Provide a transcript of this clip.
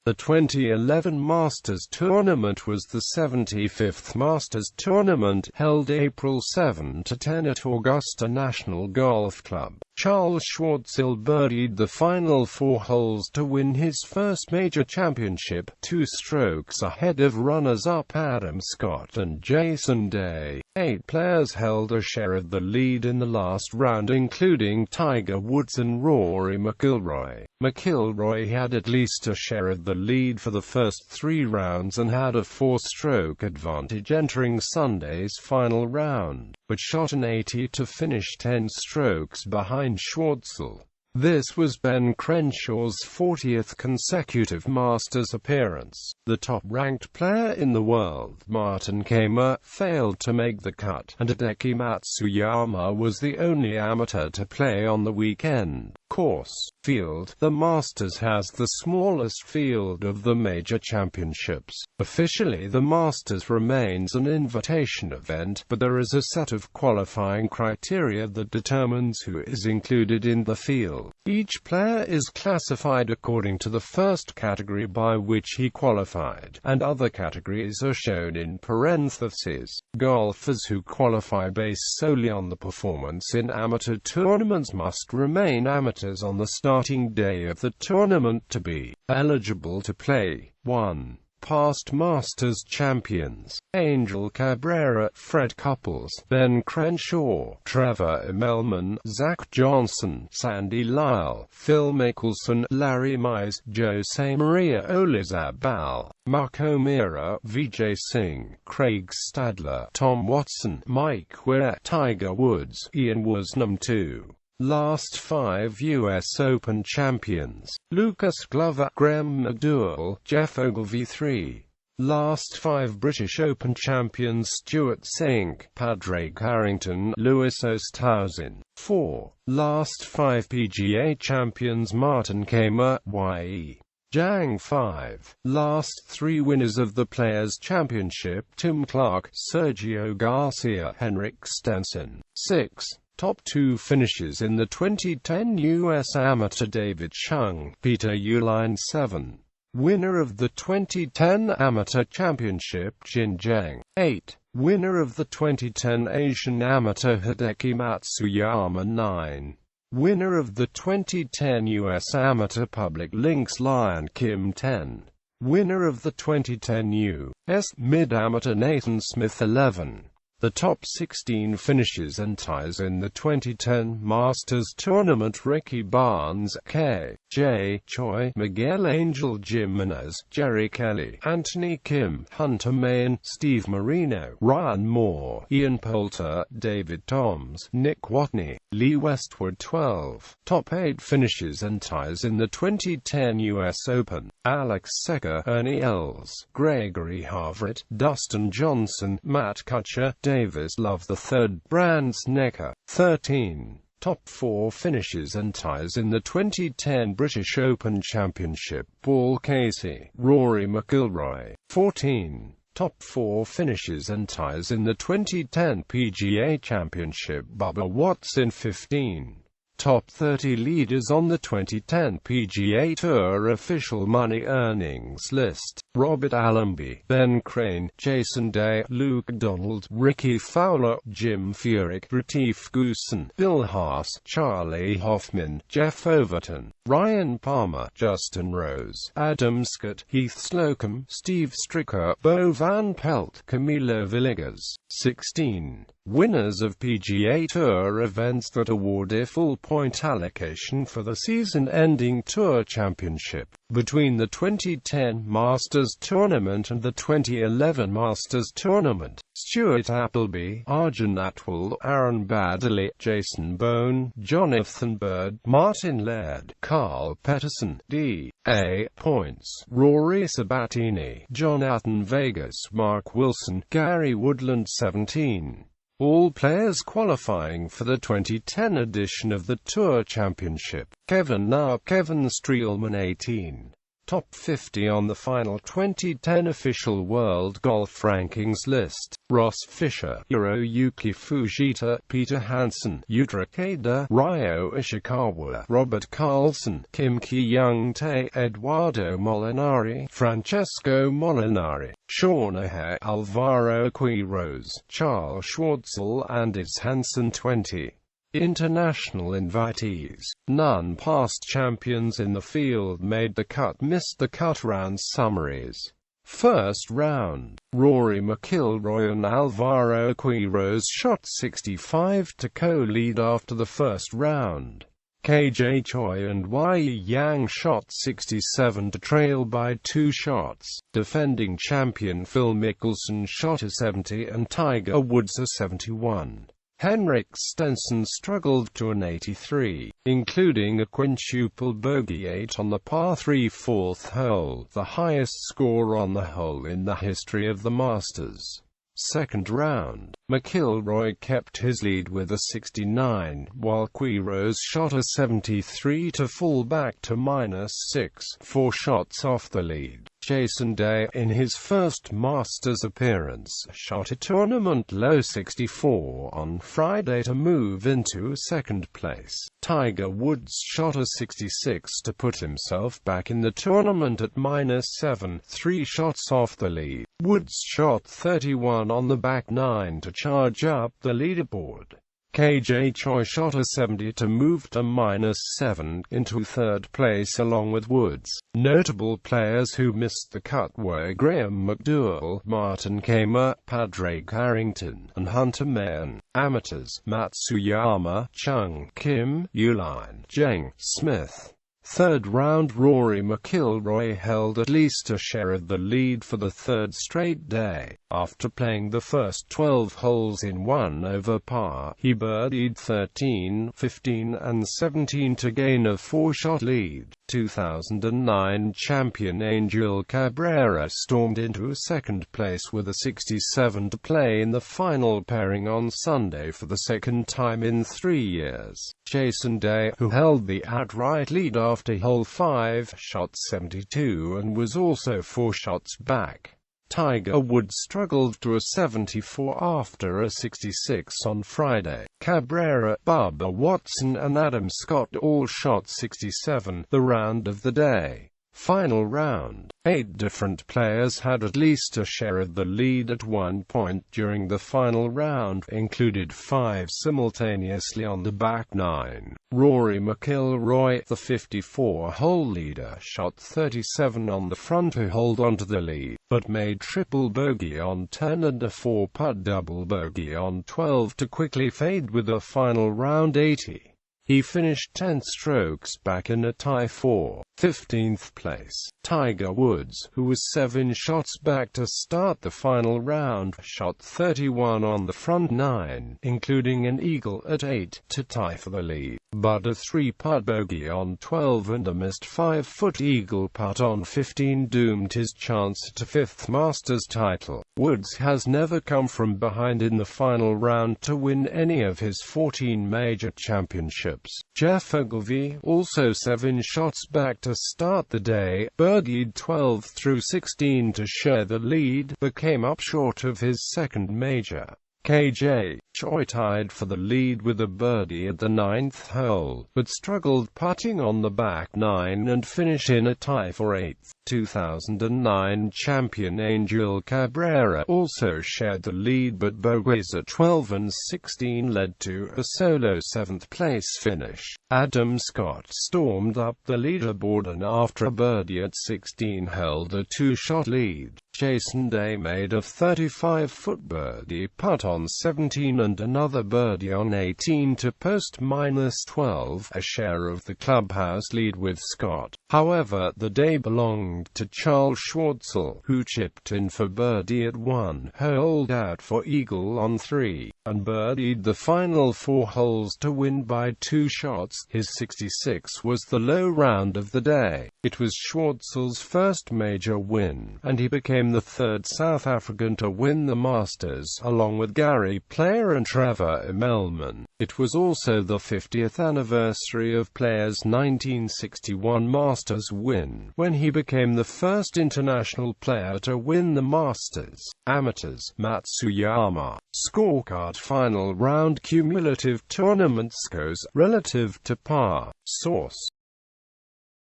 The 2011 Masters Tournament was the 75th Masters Tournament, held April 7 to 10 at Augusta National Golf Club. Charles Schwartzel birdied the final 4 holes to win his first major championship, 2 strokes ahead of runners-up Adam Scott and Jason Day. 8 players held a share of the lead in the last round, including Tiger Woods and Rory McIlroy. McIlroy had at least a share of the lead for the first 3 rounds and had a 4-stroke advantage entering Sunday's final round, but shot an 80 to finish 10 strokes behind Schwartzel. This was Ben Crenshaw's 40th consecutive Masters appearance. The top-ranked player in the world, Martin Kaymer, failed to make the cut, and Hideki Matsuyama was the only amateur to play on the weekend. Course field: the Masters has the smallest field of the major championships. Officially, the Masters remains an invitation event, but there is a set of qualifying criteria that determines who is included in the field. Each player is classified according to the first category by which he qualified, and other categories are shown in parentheses. Golfers who qualify based solely on the performance in amateur tournaments must remain amateurs on the starting day of the tournament to be eligible to play. 1. Past Masters champions: Angel Cabrera, Fred Couples, Ben Crenshaw, Trevor Immelman, Zach Johnson, Sandy Lyle, Phil Mickelson, Larry Mize, Jose Maria Olazabal, Mark O'Meara, Vijay Singh, Craig Stadler, Tom Watson, Mike Weir, Tiger Woods, Ian Woosnam. 2. Last 5 U.S. Open champions: Lucas Glover, Graham McDowell, Jeff Ogilvy. 3. Last 5 British Open champions: Stuart Sink, Padraig Harrington, Lewis Oosthuizen. 4. Last 5 PGA champions: Martin Kaymer, Y.E. Jang. 5. Last 3 winners of the Players' Championship: Tim Clark, Sergio Garcia, Henrik Stenson. 6. Top 2 finishes in the 2010 U.S. Amateur: David Chung, Peter Uihlein. 7. Winner of the 2010 Amateur Championship: Jin Jiang. 8. Winner of the 2010 Asian Amateur: Hideki Matsuyama. 9. Winner of the 2010 U.S. Amateur Public Links: Lion Kim. 10. Winner of the 2010 U.S. Mid-Amateur: Nathan Smith. 11. The top 16 finishes and ties in the 2010 Masters Tournament: Ricky Barnes, K.J. Choi, Miguel Angel Jimenez, Jerry Kelly, Anthony Kim, Hunter Mahan, Steve Marino, Ryan Moore, Ian Poulter, David Toms, Nick Watney, Lee Westwood. 12. Top 8 finishes and ties in the 2010 U.S. Open: Alex Secker, Ernie Els, Gregory Harvret, Dustin Johnson, Matt Kuchar, Davis Love III, Brandt Snecker. 13. Top 4 finishes and ties in the 2010 British Open Championship: Paul Casey, Rory McIlroy. 14. Top 4 finishes and ties in the 2010 PGA Championship: Bubba Watson. 15. Top 30 leaders on the 2010 PGA Tour official money earnings list: Robert Allenby, Ben Crane, Jason Day, Luke Donald, Ricky Fowler, Jim Furyk, Retief Goosen, Bill Haas, Charlie Hoffman, Jeff Overton, Ryan Palmer, Justin Rose, Adam Scott, Heath Slocum, Steve Stricker, Bo Van Pelt, Camilo Villegas. 16. Winners of PGA Tour events that award a full point allocation for the season-ending Tour Championship. Between the 2010 Masters Tournament and the 2011 Masters Tournament: Stuart Appleby, Arjun Atwal, Aaron Baddeley, Jason Bone, Jonathan Bird, Martin Laird, Carl Peterson, D.A. points, Rory Sabatini, Jonathan Vegas, Mark Wilson, Gary Woodland. 17. All players qualifying for the 2010 edition of the Tour Championship: Kevin Na, Kevin Streelman. 18. Top 50 on the final 2010 official World Golf Rankings list: Ross Fisher, Hiroyuki Fujita, Peter Hansen, Yuta Takeda, Ryo Ishikawa, Robert Carlson, Kim Ki-young Tae, Eduardo Molinari, Francesco Molinari, Sean O'Haire, Alvaro Quiroz, Charles Schwartzel and Is Hansen. 20. International invitees. None past champions in the field made the cut. Missed the cut round summaries. First round, Rory McIlroy and Alvaro Quiroz shot 65 to co-lead after the first round. KJ Choi and Wei Yang shot 67 to trail by 2 shots. Defending champion Phil Mickelson shot a 70 and Tiger Woods a 71. Henrik Stenson struggled to an 83, including a quintuple bogey 8 on the par 3 fourth hole, the highest score on the hole in the history of the Masters. Second round, McIlroy kept his lead with a 69, while Quiroz shot a 73 to fall back to -6, 4 shots off the lead. Jason Day, in his first Masters appearance, shot a tournament-low 64 on Friday to move into second place. Tiger Woods shot a 66 to put himself back in the tournament at -7, 3 shots off the lead. Woods shot 31 on the back 9 to charge up the leaderboard. KJ Choi shot a 70 to move to -7 into third place along with Woods. Notable players who missed the cut were Graham McDowell, Martin Kaymer, Padraig Harrington, and Hunter Mahan. Amateurs: Matsuyama, Chung Kim, Uline, Zheng Smith. Third round, Rory McIlroy held at least a share of the lead for the third straight day. After playing the first 12 holes in 1 over par, he birdied 13, 15 and 17 to gain a 4-shot lead. 2009 champion Angel Cabrera stormed into second place with a 67 to play in the final pairing on Sunday for the second time in 3 years. Jason Day, who held the outright lead after hole 5, shot 72 and was also 4 shots back. Tiger Woods struggled to a 74 after a 66 on Friday. Cabrera, Bubba Watson and Adam Scott all shot 67, the round of the day. Final round. 8 different players had at least a share of the lead at one point during the final round, included 5 simultaneously on the back 9. Rory McIlroy, the 54-hole leader, shot 37 on the front to hold onto the lead, but made triple bogey on 10 and a 4-putt double bogey on 12 to quickly fade with a final round 80. He finished 10 strokes back in a tie for 15th place. Tiger Woods, who was 7 shots back to start the final round, shot 31 on the front 9, including an eagle at 8, to tie for the lead, but a 3-putt bogey on 12 and a missed 5-foot eagle putt on 15 doomed his chance to 5th Masters title. Woods has never come from behind in the final round to win any of his 14 major championships. Jeff Ogilvy, also 7 shots back to start the day, birdied 12 through 16 to share the lead, but came up short of his second major. KJ Choi tied for the lead with a birdie at the 9th hole, but struggled putting on the back 9 and finished in a tie for 8th. 2009 champion Angel Cabrera also shared the lead, but bogeys at 12 and 16 led to a solo 7th place finish. Adam Scott stormed up the leaderboard and after a birdie at 16 held a 2-shot lead. Jason Day made a 35-foot birdie putt on 17 and another birdie on 18 to post -12, a share of the clubhouse lead with Scott. However, the day belonged belonged to Charles Schwartzel, who chipped in for birdie at 1, holed out for eagle on 3, and birdied the final 4 holes to win by 2 shots. His 66 was the low round of the day. It was Schwartzel's first major win, and he became the 3rd South African to win the Masters, along with Gary Player and Trevor Immelman. It was also the 50th anniversary of Player's 1961 Masters win, when he became the first international player to win the Masters. Amateurs, Matsuyama. Scorecard: final round cumulative tournament scores, relative to par. Source: